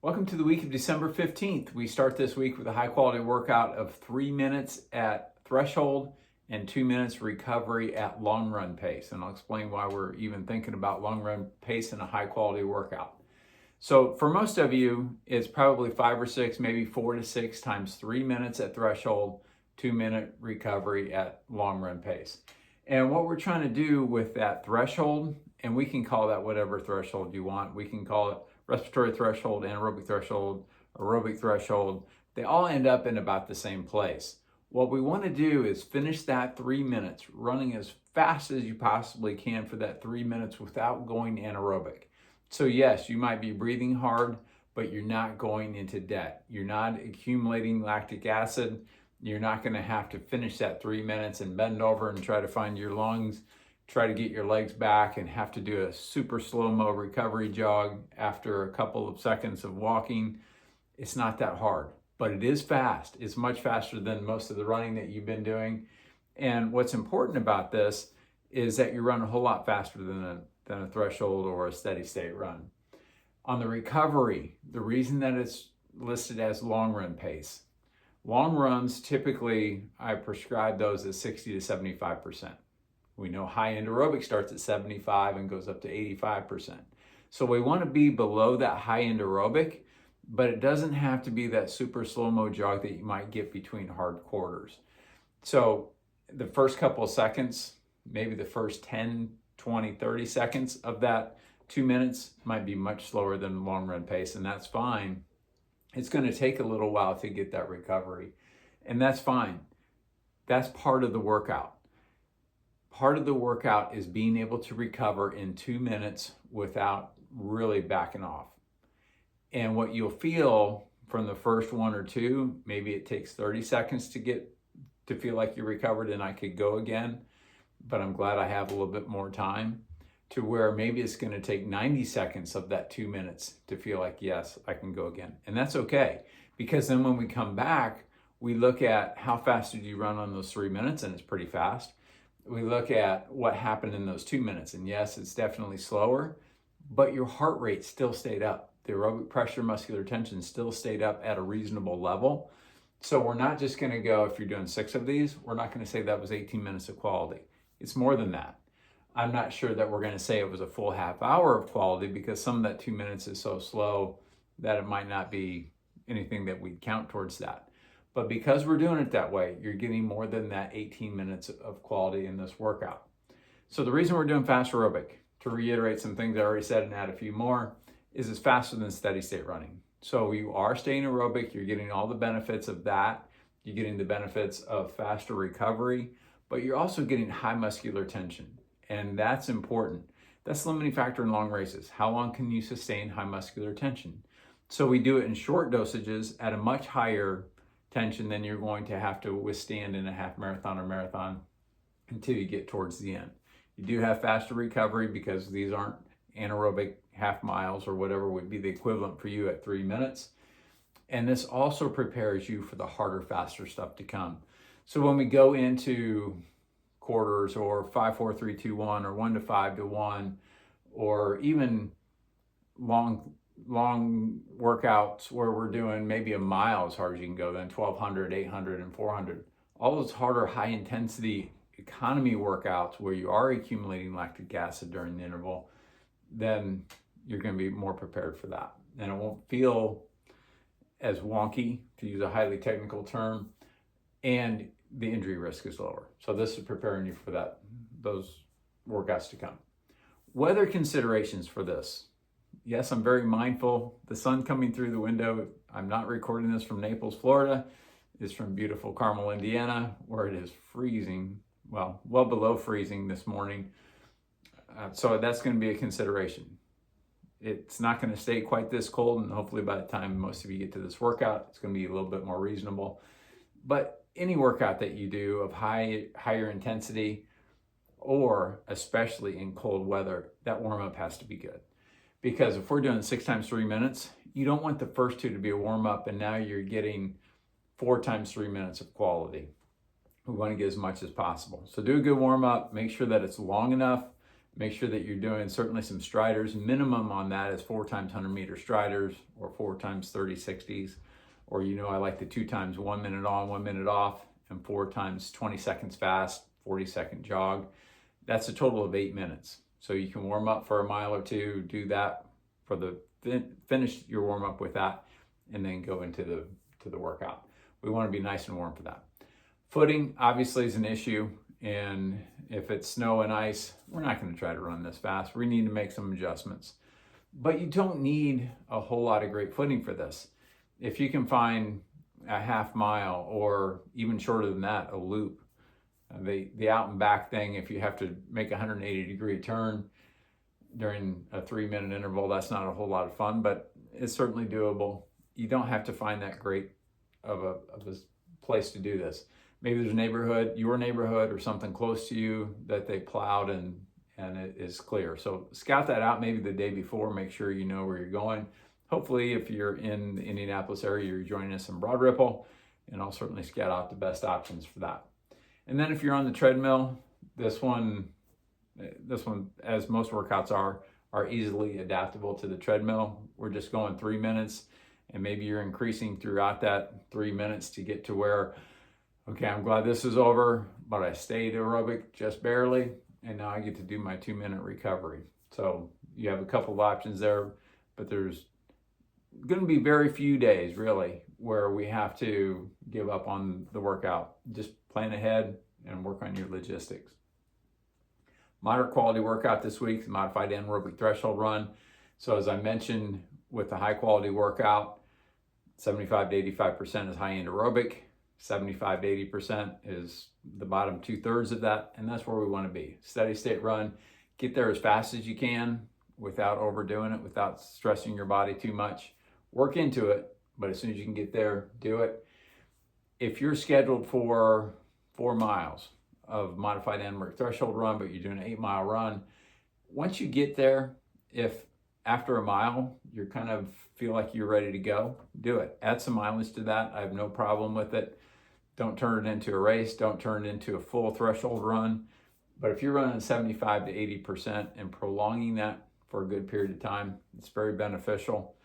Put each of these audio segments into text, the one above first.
Welcome to the week of December 15th. We start this week with a high quality workout of 3 minutes at threshold and 2 minutes recovery at long run pace. And I'll explain why we're even thinking about long run pace in a high quality workout. So for most of you, it's probably 5 or 6, maybe 4 to 6 times 3 minutes at threshold, 2 minute recovery at long run pace. And what we're trying to do with that threshold, and we can call that whatever threshold you want. We can call it respiratory threshold, anaerobic threshold, aerobic threshold. They all end up in about the same place. What we want to do is finish that 3 minutes running as fast as you possibly can for that 3 minutes without going anaerobic. So yes, you might be breathing hard, but you're not going into debt. You're not accumulating lactic acid. You're not going to have to finish that 3 minutes and bend over and try to find your lungs, try to get your legs back and have to do a super slow-mo recovery jog after a couple of seconds of walking. It's not that hard, but it is fast. It's much faster than most of the running that you've been doing. And what's important about this is that you run a whole lot faster than a threshold or a steady state run. On the recovery, the reason that it's listed as long run pace, long runs typically I prescribe those as 60 to 75%. We know high-end aerobic starts at 75 and goes up to 85%. So we want to be below that high-end aerobic, but it doesn't have to be that super slow-mo jog that you might get between hard quarters. So the first couple of seconds, maybe the first 10, 20, 30 seconds of that 2 minutes might be much slower than long run pace, and that's fine. It's going to take a little while to get that recovery, and that's fine. That's part of the workout. Part of the workout is being able to recover in 2 minutes without really backing off. And what you'll feel from the first 1 or 2, maybe it takes 30 seconds to feel like you're recovered and I could go again, but I'm glad I have a little bit more time, to where maybe it's going to take 90 seconds of that 2 minutes to feel like, yes, I can go again. And that's okay, because then when we come back, we look at how fast did you run on those 3 minutes, and it's pretty fast. We look at what happened in those 2 minutes, and yes, it's definitely slower, but your heart rate still stayed up. The aerobic pressure, muscular tension still stayed up at a reasonable level. So we're not just going to go, if you're doing 6 of these, we're not going to say that was 18 minutes of quality. It's more than that. I'm not sure that we're going to say it was a full half hour of quality, because some of that 2 minutes is so slow that it might not be anything that we'd count towards that. But because we're doing it that way, you're getting more than that 18 minutes of quality in this workout. So the reason we're doing fast aerobic, to reiterate some things I already said and add a few more, is it's faster than steady state running. So you are staying aerobic, you're getting all the benefits of that, you're getting the benefits of faster recovery, but you're also getting high muscular tension. And that's important. That's the limiting factor in long races. How long can you sustain high muscular tension? So we do it in short dosages at a much higher tension than you're going to have to withstand in a half marathon or marathon until you get towards the end. You do have faster recovery because these aren't anaerobic half miles or whatever would be the equivalent for you at 3 minutes. And this also prepares you for the harder, faster stuff to come. So when we go into quarters or 5, 4, 3, 2, 1 or 1 to 5 to 1, or even long workouts where we're doing maybe a mile as hard as you can go, then 1200, 800, and 400. All those harder, high intensity economy workouts where you are accumulating lactic acid during the interval, then you're going to be more prepared for that. And it won't feel as wonky, to use a highly technical term, and the injury risk is lower. So this is preparing you for those workouts to come. Weather considerations for this. Yes, I'm very mindful. The sun coming through the window. I'm not recording this from Naples, Florida. It's from beautiful Carmel, Indiana, where it is freezing, well below freezing this morning. So that's going to be a consideration. It's not going to stay quite this cold, and hopefully by the time most of you get to this workout, it's going to be a little bit more reasonable. But any workout that you do of higher intensity, or especially in cold weather, that warm-up has to be good. Because if we're doing 6 times 3 minutes, you don't want the first 2 to be a warm-up and now you're getting 4 times 3 minutes of quality. We want to get as much as possible. So do a good warm-up, make sure that it's long enough, Make sure that you're doing certainly some striders. Minimum on that is 4 times 100-meter striders or 4 times 30-60s. Or, I like the 2 times 1 minute on, 1 minute off, and 4 times 20 seconds fast, 40-second jog. That's a total of 8 minutes. So you can warm up for a mile or two, do that for the finish your warm up with that, and then go into the workout. We want to be nice and warm for that. Footing obviously is an issue, and if it's snow and ice, we're not going to try to run this fast. We need to make some adjustments. But you don't need a whole lot of great footing for this. If you can find a half mile or even shorter than that, a loop, the out and back thing, if you have to make a 180-degree turn during a 3-minute interval, that's not a whole lot of fun, but it's certainly doable. You don't have to find that great of a place to do this. Maybe there's your neighborhood or something close to you that they plowed and it is clear. So scout that out maybe the day before, make sure you know where you're going. Hopefully, if you're in the Indianapolis area, you're joining us in Broad Ripple, and I'll certainly scout out the best options for that. And then if you're on the treadmill, this one, as most workouts are easily adaptable to the treadmill. We're just going 3 minutes, and maybe you're increasing throughout that 3 minutes to get to where, okay, I'm glad this is over, but I stayed aerobic just barely, and now I get to do my 2-minute recovery. So you have a couple of options there, but there's going to be very few days really where we have to give up on the workout. Just plan ahead and work on your logistics. Moderate quality workout this week, the modified anaerobic threshold run. So as I mentioned, with the high quality workout, 75 to 85% is high end aerobic, 75 to 80% is the bottom 2/3 of that, and that's where we want to be. Steady state run, get there as fast as you can without overdoing it, without stressing your body too much. Work into it, but as soon as you can get there, do it. If you're scheduled for 4 miles of modified anaerobic threshold run, but you're doing an 8-mile run, once you get there, if after a mile you kind of feel like you're ready to go, do it. Add some mileage to that. I have no problem with it. Don't turn it into a race. Don't turn it into a full threshold run. But if you're running 75 to 80% and prolonging that for a good period of time, it's very beneficial.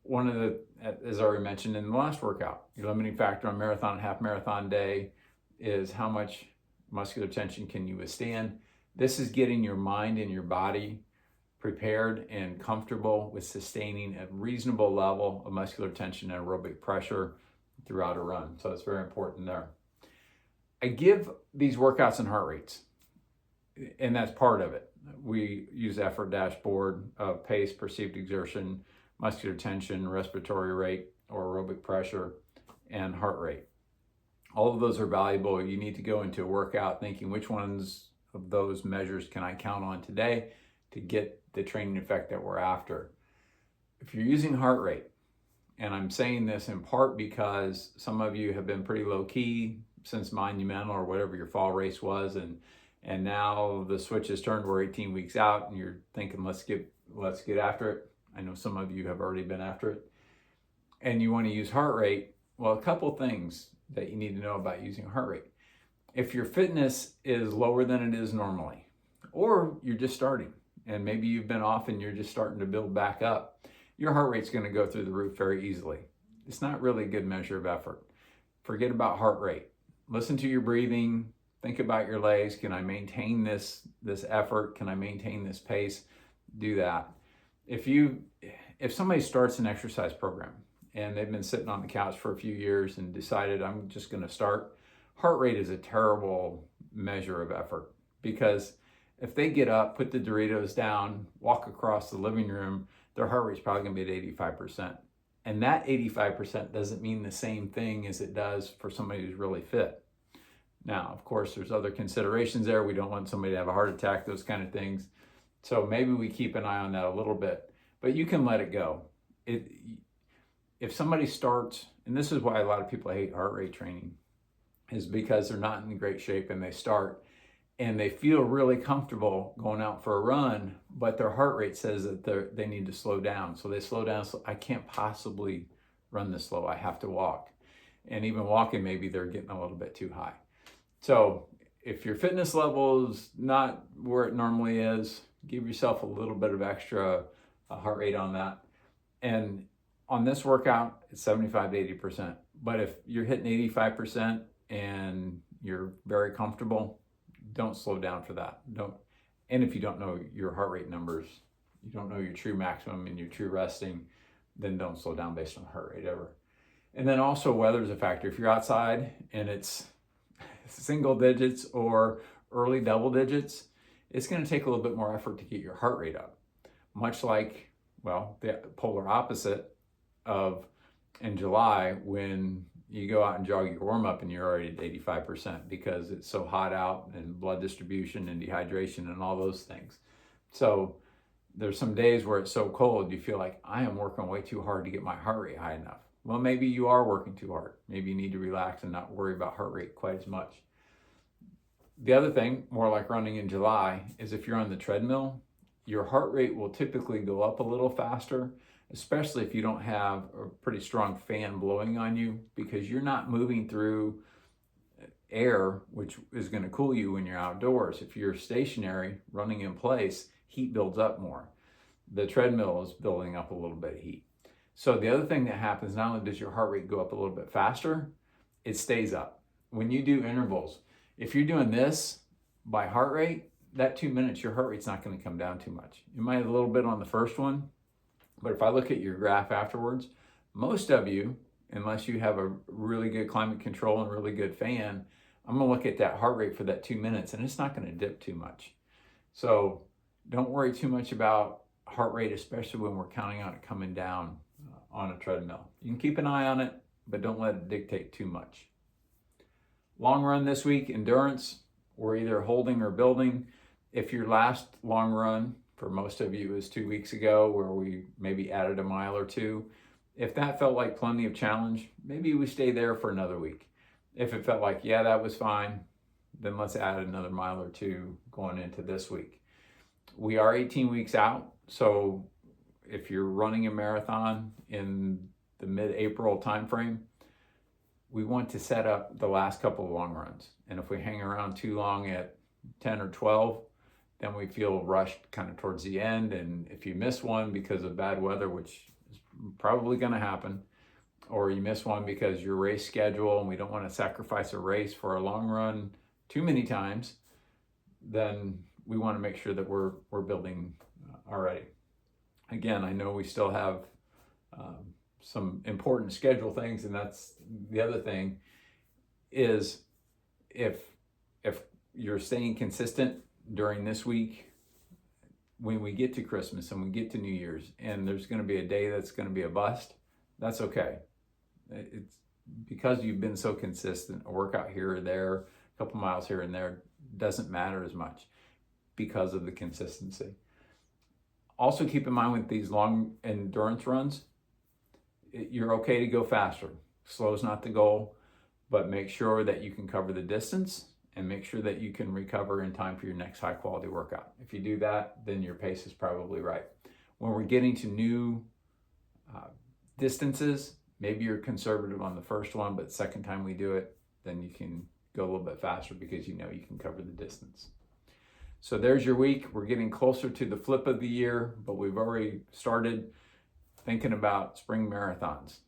One of the, as I already mentioned in the last workout, your limiting factor on marathon and half marathon day is how much muscular tension can you withstand. This is getting your mind and your body prepared and comfortable with sustaining a reasonable level of muscular tension and aerobic pressure throughout a run. So it's very important there. I give these workouts in heart rates, and that's part of it. We use effort dashboard of pace, perceived exertion, muscular tension, respiratory rate or aerobic pressure, and heart rate. All of those are valuable. You need to go into a workout thinking which ones of those measures can I count on today to get the training effect that we're after. If you're using heart rate, and I'm saying this in part because some of you have been pretty low key since Monumental or whatever your fall race was, and now the switch has turned, we're 18 weeks out and you're thinking let's get after it. I know some of you have already been after it, and you want to use heart rate. Well, a couple things that you need to know about using heart rate. If your fitness is lower than it is normally, or you're just starting and maybe you've been off and you're just starting to build back up, your heart rate's going to go through the roof very easily. It's not really a good measure of effort. Forget about heart rate. Listen to your breathing. Think about your legs. Can I maintain this effort? Can I maintain this pace? Do that. If somebody starts an exercise program and they've been sitting on the couch for a few years and decided I'm just going to start, heart rate is a terrible measure of effort, because if they get up, put the Doritos down, walk across the living room, their heart rate's probably going to be at 85%. And that 85% doesn't mean the same thing as it does for somebody who's really fit. Now, of course, there's other considerations there. We don't want somebody to have a heart attack, those kind of things. So maybe we keep an eye on that a little bit, but you can let it go. If somebody starts, and this is why a lot of people hate heart rate training, is because they're not in great shape and they start and they feel really comfortable going out for a run, but their heart rate says that they need to slow down. So they slow down. So I can't possibly run this slow. I have to walk. And even walking, maybe they're getting a little bit too high. So if your fitness level is not where it normally is, give yourself a little bit of extra heart rate on that. And on this workout, it's 75 to 80%. But if you're hitting 85% and you're very comfortable, don't slow down for that. And if you don't know your heart rate numbers, you don't know your true maximum and your true resting, then don't slow down based on heart rate ever. And then also weather is a factor. If you're outside and it's single digits or early double digits, it's going to take a little bit more effort to get your heart rate up. Much like, well, the polar opposite of in July when you go out and jog your warm up and you're already at 85% because it's so hot out and blood distribution and dehydration and all those things. So there's some days where it's so cold you feel like I am working way too hard to get my heart rate high enough. Well, maybe you are working too hard. Maybe you need to relax and not worry about heart rate quite as much. The other thing, more like running in July, is if you're on the treadmill, your heart rate will typically go up a little faster, especially if you don't have a pretty strong fan blowing on you, because you're not moving through air, which is going to cool you when you're outdoors. If you're stationary, running in place, heat builds up more. The treadmill is building up a little bit of heat. So the other thing that happens, not only does your heart rate go up a little bit faster, it stays up. When you do intervals, if you're doing this by heart rate, that 2 minutes, your heart rate's not going to come down too much. It might a little bit on the first one, but if I look at your graph afterwards, most of you, unless you have a really good climate control and really good fan, I'm going to look at that heart rate for that 2 minutes and it's not going to dip too much. So don't worry too much about heart rate, especially when we're counting on it coming down on a treadmill. You can keep an eye on it, but don't let it dictate too much. Long run this week, endurance, we're either holding or building. If your last long run, for most of you, was 2 weeks ago where we maybe added a mile or two, if that felt like plenty of challenge, maybe we stay there for another week. If it felt like, yeah, that was fine, then let's add another mile or two going into this week. We are 18 weeks out, so if you're running a marathon in the mid-April timeframe, we want to set up the last couple of long runs. And if we hang around too long at 10 or 12, then we feel rushed kind of towards the end. And if you miss one because of bad weather, which is probably going to happen, or you miss one because your race schedule and we don't want to sacrifice a race for a long run too many times, then we want to make sure that we're building already. Again, I know we still have some important schedule things, and that's the other thing is if you're staying consistent during this week, when we get to Christmas and we get to New Year's and there's going to be a day that's going to be a bust, that's okay. It's because you've been so consistent. A workout here or there, a couple miles here and there doesn't matter as much because of the consistency. Also keep in mind with these long endurance runs, you're okay to go faster. Slow is not the goal, but make sure that you can cover the distance and make sure that you can recover in time for your next high quality workout. If you do that, then your pace is probably right. When we're getting to new distances, maybe you're conservative on the first one, but second time we do it, then you can go a little bit faster because you know you can cover the distance. So there's your week. We're getting closer to the flip of the year, but we've already started thinking about spring marathons.